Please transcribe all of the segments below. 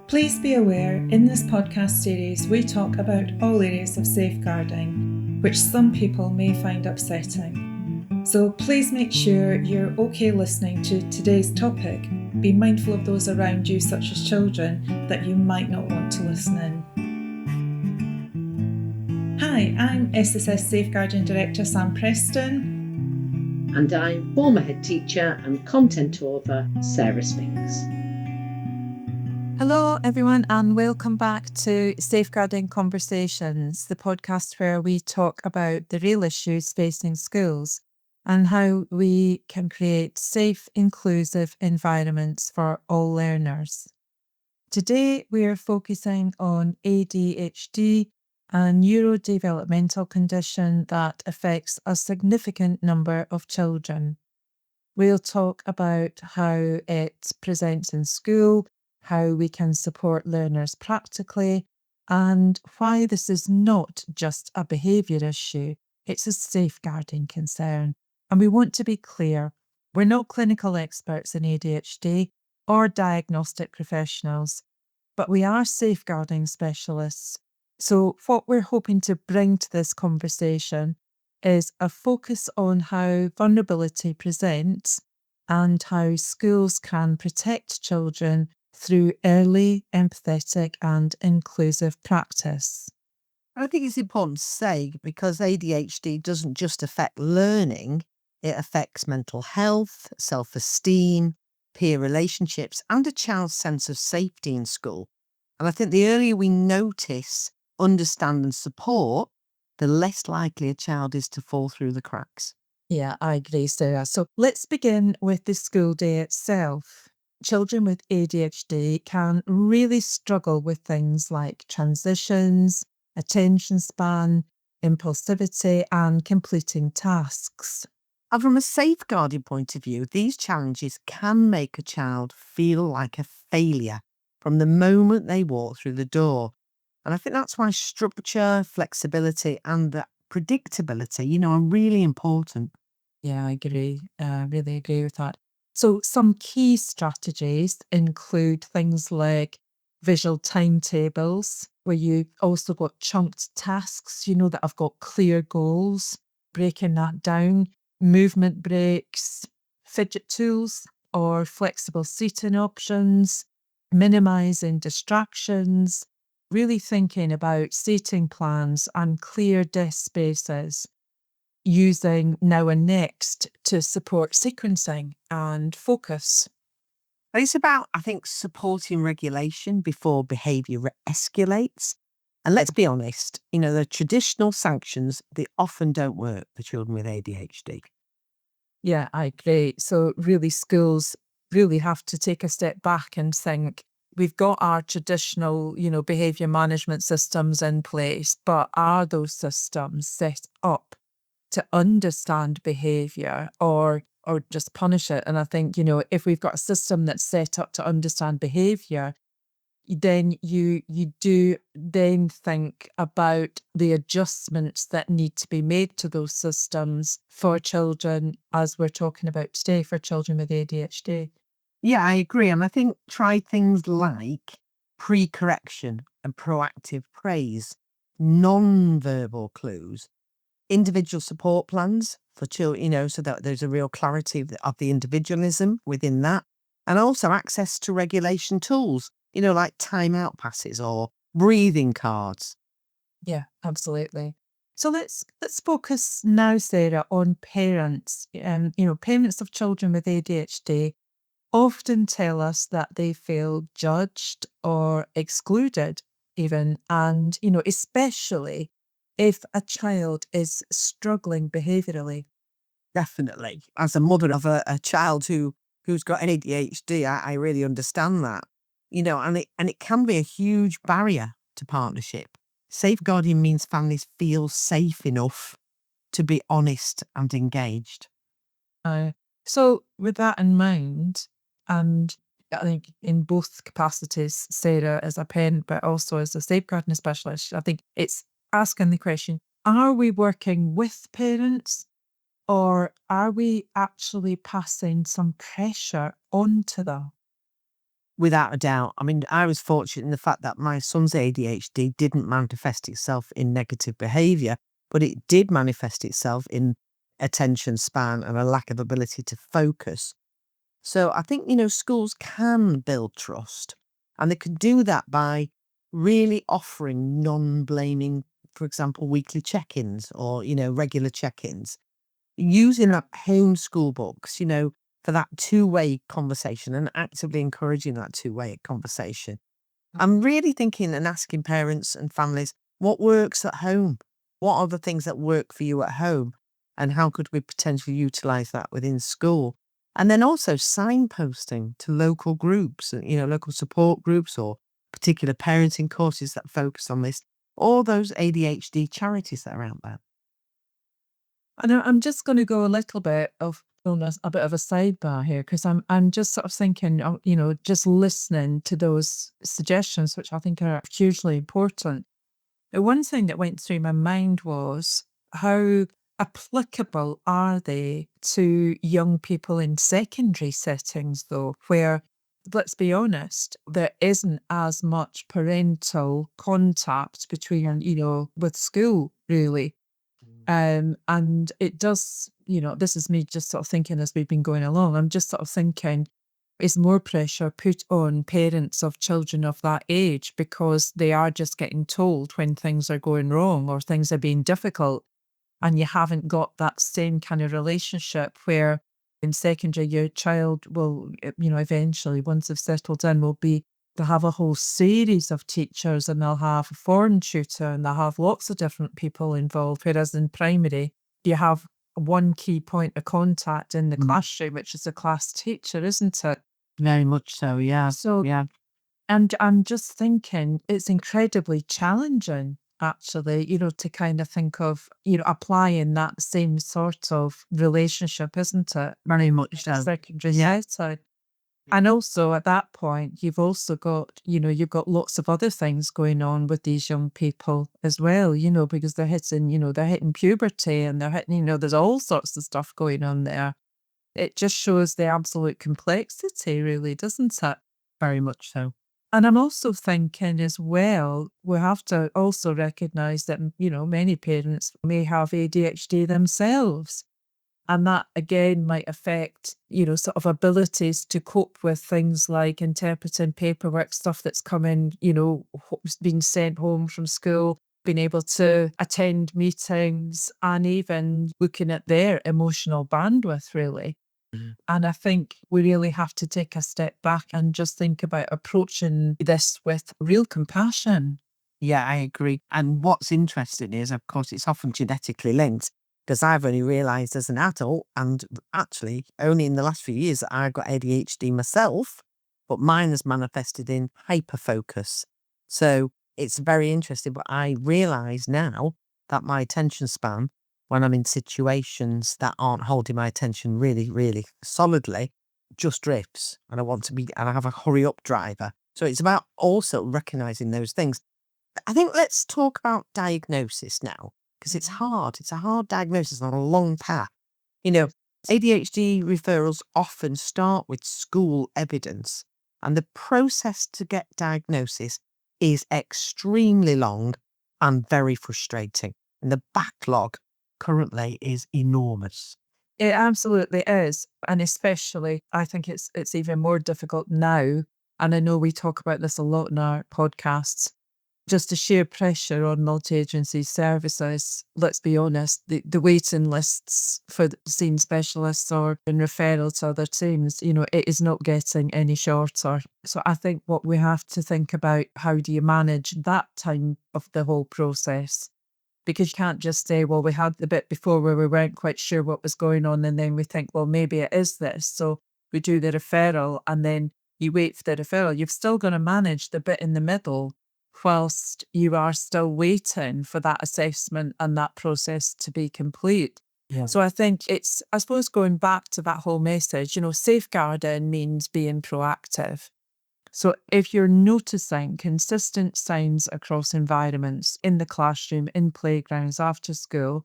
Please be aware, in this podcast series we talk about all areas of safeguarding, which some people may find upsetting. So please make sure you're okay listening to today's topic. Be mindful of those around you, such as children, that you might not want to listen in. Hi, I'm SSS Safeguarding Director Sam Preston. And I'm former head teacher and content author Sarah Spinks. Hello, everyone, and welcome back to Safeguarding Conversations, the podcast where we talk about the real issues facing schools and how we can create safe, inclusive environments for all learners. Today, we are focusing on ADHD, a neurodevelopmental condition that affects a significant number of children. We'll talk about how it presents in school, how we can support learners practically, and why this is not just a behaviour issue, it's a safeguarding concern. And we want to be clear, we're not clinical experts in ADHD or diagnostic professionals, but we are safeguarding specialists. So what we're hoping to bring to this conversation is a focus on how vulnerability presents and how schools can protect children through early, empathetic and inclusive practice. I think it's important to say because ADHD doesn't just affect learning, it affects mental health, self-esteem, peer relationships and a child's sense of safety in school. And I think the earlier we notice, understand and support, the less likely a child is to fall through the cracks. Yeah, I agree, Sarah. So let's begin with the school day itself. Children with ADHD can really struggle with things like transitions, attention span, impulsivity, and completing tasks. And from a safeguarding point of view, these challenges can make a child feel like a failure from the moment they walk through the door. And I think that's why structure, flexibility, and the predictability, are really important. Yeah, I agree. Really agree with that. So some key strategies include things like visual timetables, where you've also got chunked tasks, that have got clear goals, breaking that down, movement breaks, fidget tools or flexible seating options, minimizing distractions, really thinking about seating plans and clear desk spaces, using now and next to support sequencing and focus. And it's about, I think, supporting regulation before behaviour escalates. And let's be honest, the traditional sanctions, they often don't work for children with ADHD. Yeah, I agree. So really schools really have to take a step back and think, we've got our traditional, behaviour management systems in place, but are those systems set up to understand behaviour or just punish it? And I think, if we've got a system that's set up to understand behaviour, then you do then think about the adjustments that need to be made to those systems for children, as we're talking about today, for children with ADHD. Yeah, I agree. And I think try things like pre-correction and proactive praise, non-verbal clues, individual support plans for children, so that there's a real clarity of the individualism within that. And also access to regulation tools, like timeout passes or breathing cards. Yeah, absolutely. So let's focus now, Sarah, on parents. Parents of children with ADHD often tell us that they feel judged or excluded even. And, especially if a child is struggling behaviourally. Definitely. As a mother of a child who's got ADHD, I really understand that. And it can be a huge barrier to partnership. Safeguarding means families feel safe enough to be honest and engaged. So with that in mind, and I think in both capacities, Sarah as a parent, but also as a safeguarding specialist, I think it's asking the question, are we working with parents or are we actually passing some pressure onto them? Without a doubt. I mean, I was fortunate in the fact that my son's ADHD didn't manifest itself in negative behaviour, but it did manifest itself in attention span and a lack of ability to focus. So I think, schools can build trust, and they can do that by really offering non-blaming, for example, weekly check-ins or, regular check-ins, using that home school books, for that two-way conversation and actively encouraging that two-way conversation. I'm really thinking and asking parents and families, what works at home? What are the things that work for you at home? And how could we potentially utilize that within school? And then also signposting to local groups, local support groups or particular parenting courses that focus on this, or those ADHD charities that are out there. And I'm just going to go a little bit of a bit of a sidebar here, because I'm just sort of thinking, just listening to those suggestions, which I think are hugely important. The one thing that went through my mind was, how applicable are they to young people in secondary settings, though, where, let's be honest, there isn't as much parental contact between, with school, really. And it does, this is me just sort of thinking as we've been going along, I'm just sort of thinking, is more pressure put on parents of children of that age because they are just getting told when things are going wrong or things are being difficult, and you haven't got that same kind of relationship where in secondary your child will, eventually, once they've settled in, they'll have a whole series of teachers, and they'll have a foreign tutor, and they'll have lots of different people involved. Whereas in primary, you have one key point of contact in the classroom, which is the class teacher, isn't it? Very much so, yeah. So, yeah. And I'm just thinking it's incredibly challenging, actually, to kind of think of, applying that same sort of relationship, isn't it? Very much so. Secondary Yeah. setting. And also at that point, you've also got, you've got lots of other things going on with these young people as well, because they're hitting puberty, and they're hitting, there's all sorts of stuff going on there. It just shows the absolute complexity, really, doesn't it? Very much so. And I'm also thinking as well, we have to also recognise that, many parents may have ADHD themselves. And that again might affect, sort of abilities to cope with things like interpreting paperwork, stuff that's coming, being sent home from school, being able to attend meetings, and even looking at their emotional bandwidth, really. And I think we really have to take a step back and just think about approaching this with real compassion. Yeah, I agree. And what's interesting is, of course, it's often genetically linked, because I've only realised as an adult, and actually only in the last few years, that I've got ADHD myself, but mine has manifested in hyperfocus. So it's very interesting, but I realise now that my attention span, when I'm in situations that aren't holding my attention really, really solidly, just drifts, and I have a hurry up driver. So it's about also recognising those things. I think let's talk about diagnosis now, because it's hard. It's a hard diagnosis on a long path. ADHD referrals often start with school evidence, and the process to get diagnosis is extremely long and very frustrating. And the backlog currently is enormous. It absolutely is. And especially, I think it's even more difficult now. And I know we talk about this a lot in our podcasts. Just the sheer pressure on multi-agency services, let's be honest, the waiting lists for seeing specialists or in referral to other teams, it is not getting any shorter. So I think what we have to think about, how do you manage that time of the whole process? Because you can't just say, well, we had the bit before where we weren't quite sure what was going on, and then we think, well, maybe it is this. So we do the referral, and then you wait for the referral. You've still got to manage the bit in the middle whilst you are still waiting for that assessment and that process to be complete. Yeah. So I think it's, I suppose, going back to that whole message, safeguarding means being proactive. So if you're noticing consistent signs across environments, in the classroom, in playgrounds, after school,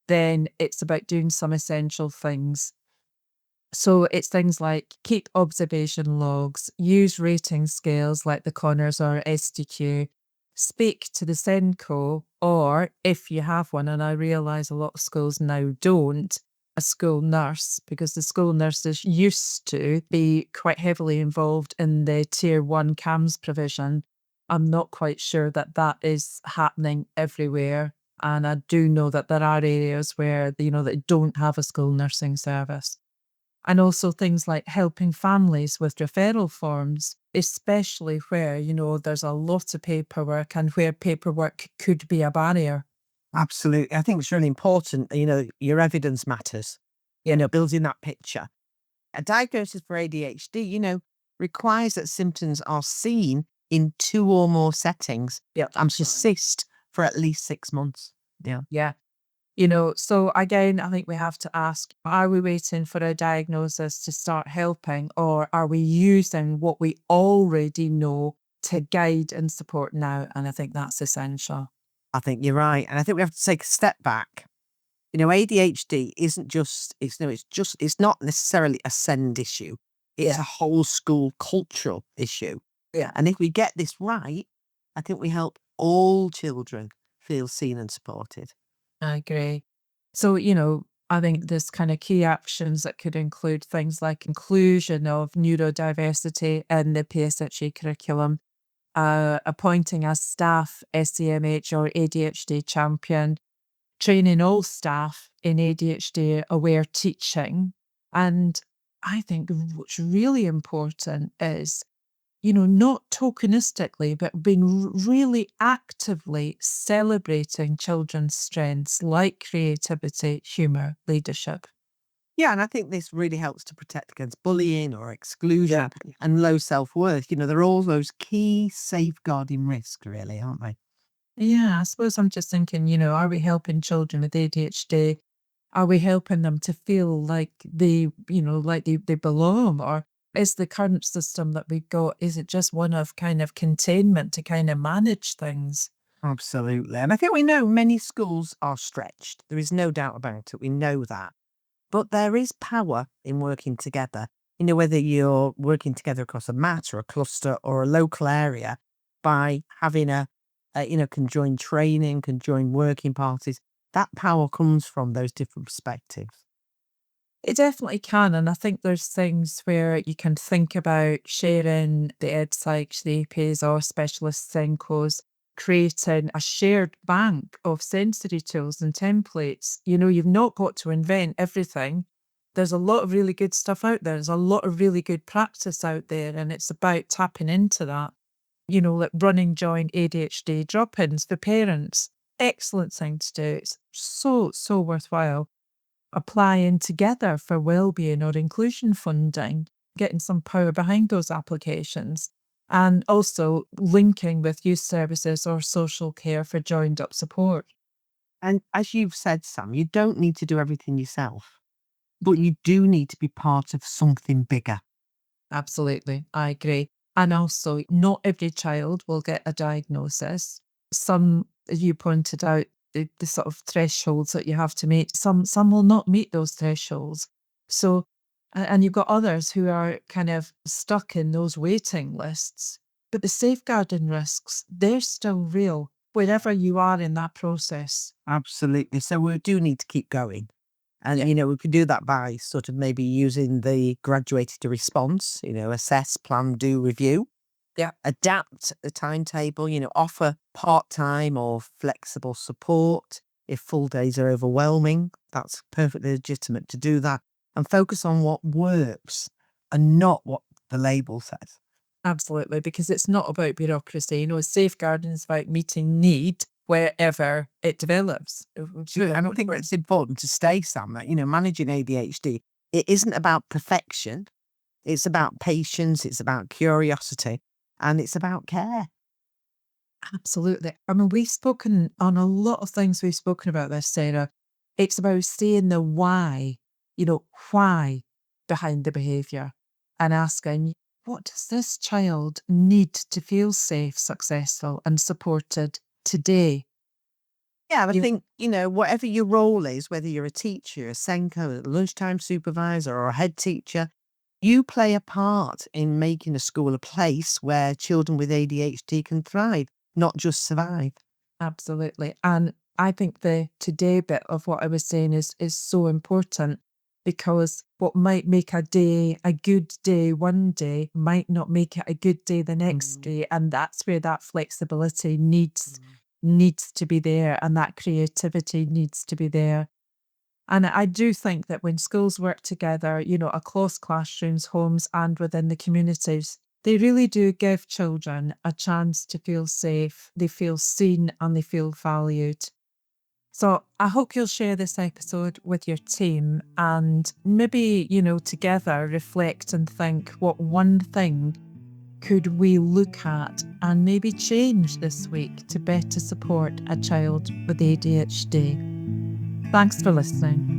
then it's about doing some essential things. So it's things like keep observation logs, use rating scales like the Connors or SDQ, speak to the SENCO, or if you have one, and I realise a lot of schools now don't, a school nurse, because the school nurses used to be quite heavily involved in the Tier 1 CAMS provision. I'm not quite sure that that is happening everywhere. And I do know that there are areas where, they don't have a school nursing service. And also things like helping families with referral forms, especially where, there's a lot of paperwork and where paperwork could be a barrier. Absolutely. I think it's really important, your evidence matters, building that picture. A diagnosis for ADHD, requires that symptoms are seen in 2 or more settings and persist for at least 6 months. Yeah. Yeah. So again, I think we have to ask, are we waiting for a diagnosis to start helping, or are we using what we already know to guide and support now? And I think that's essential. I think you're right. And I think we have to take a step back. ADHD isn't just, it's not necessarily a SEND issue. It's a whole school cultural issue. Yeah. And if we get this right, I think we help all children feel seen and supported. I agree. So, I think there's kind of key actions that could include things like inclusion of neurodiversity in the PSHE curriculum, appointing a staff SCMH or ADHD champion, training all staff in ADHD aware teaching. And I think what's really important is, not tokenistically, but being really actively celebrating children's strengths like creativity, humour, leadership. Yeah, and I think this really helps to protect against bullying or exclusion and low self-worth. They're all those key safeguarding risks, really, aren't they? Yeah, I suppose I'm just thinking, are we helping children with ADHD? Are we helping them to feel like they belong? Or is the current system that we've got, is it just one of kind of containment to kind of manage things? Absolutely. And I think we know many schools are stretched. There is no doubt about it. We know that. But there is power in working together. Whether you're working together across a mat or a cluster or a local area by having conjoined training, conjoined working parties, that power comes from those different perspectives. It definitely can. And I think there's things where you can think about sharing the ed psych, the APs or specialist Senkos, creating a shared bank of sensory tools and templates. You've not got to invent everything. There's a lot of really good stuff out there. There's a lot of really good practice out there. And it's about tapping into that. Like running joint ADHD drop-ins for parents. Excellent thing to do. It's so worthwhile. Applying together for wellbeing or inclusion funding, getting some power behind those applications, and also linking with youth services or social care for joined up support. And as you've said, Sam, you don't need to do everything yourself, but you do need to be part of something bigger. Absolutely, I agree. And also, not every child will get a diagnosis. Some, as you pointed out, the sort of thresholds that you have to meet, some will not meet those thresholds. So, and you've got others who are kind of stuck in those waiting lists. But the safeguarding risks, they're still real wherever you are in that process. Absolutely. So we do need to keep going. And, we can do that by sort of maybe using the graduated response, assess, plan, do, review. Yeah. Adapt the timetable, offer part-time or flexible support. If full days are overwhelming, that's perfectly legitimate to do that. And focus on what works and not what the label says. Absolutely, because it's not about bureaucracy. Safeguarding is about meeting need wherever it develops. Sure, and I think it's important to stay, Sam, that, managing ADHD, it isn't about perfection. It's about patience, it's about curiosity, and it's about care. Absolutely. I mean, we've spoken on a lot of things we've spoken about this, Sarah. It's about seeing the why, why behind the behaviour and asking, what does this child need to feel safe, successful and supported today? Yeah, I You- think, whatever your role is, whether you're a teacher, a Senko, a lunchtime supervisor, or a head teacher, you play a part in making a school a place where children with ADHD can thrive, not just survive. Absolutely. And I think the today bit of what I was saying is so important, because what might make a day a good day one day might not make it a good day the next day. And that's where that flexibility needs to be there, and that creativity needs to be there. And I do think that when schools work together, across classrooms, homes, and within the communities, they really do give children a chance to feel safe, they feel seen, and they feel valued. So I hope you'll share this episode with your team and maybe, together reflect and think, what one thing could we look at and maybe change this week to better support a child with ADHD? Thanks for listening.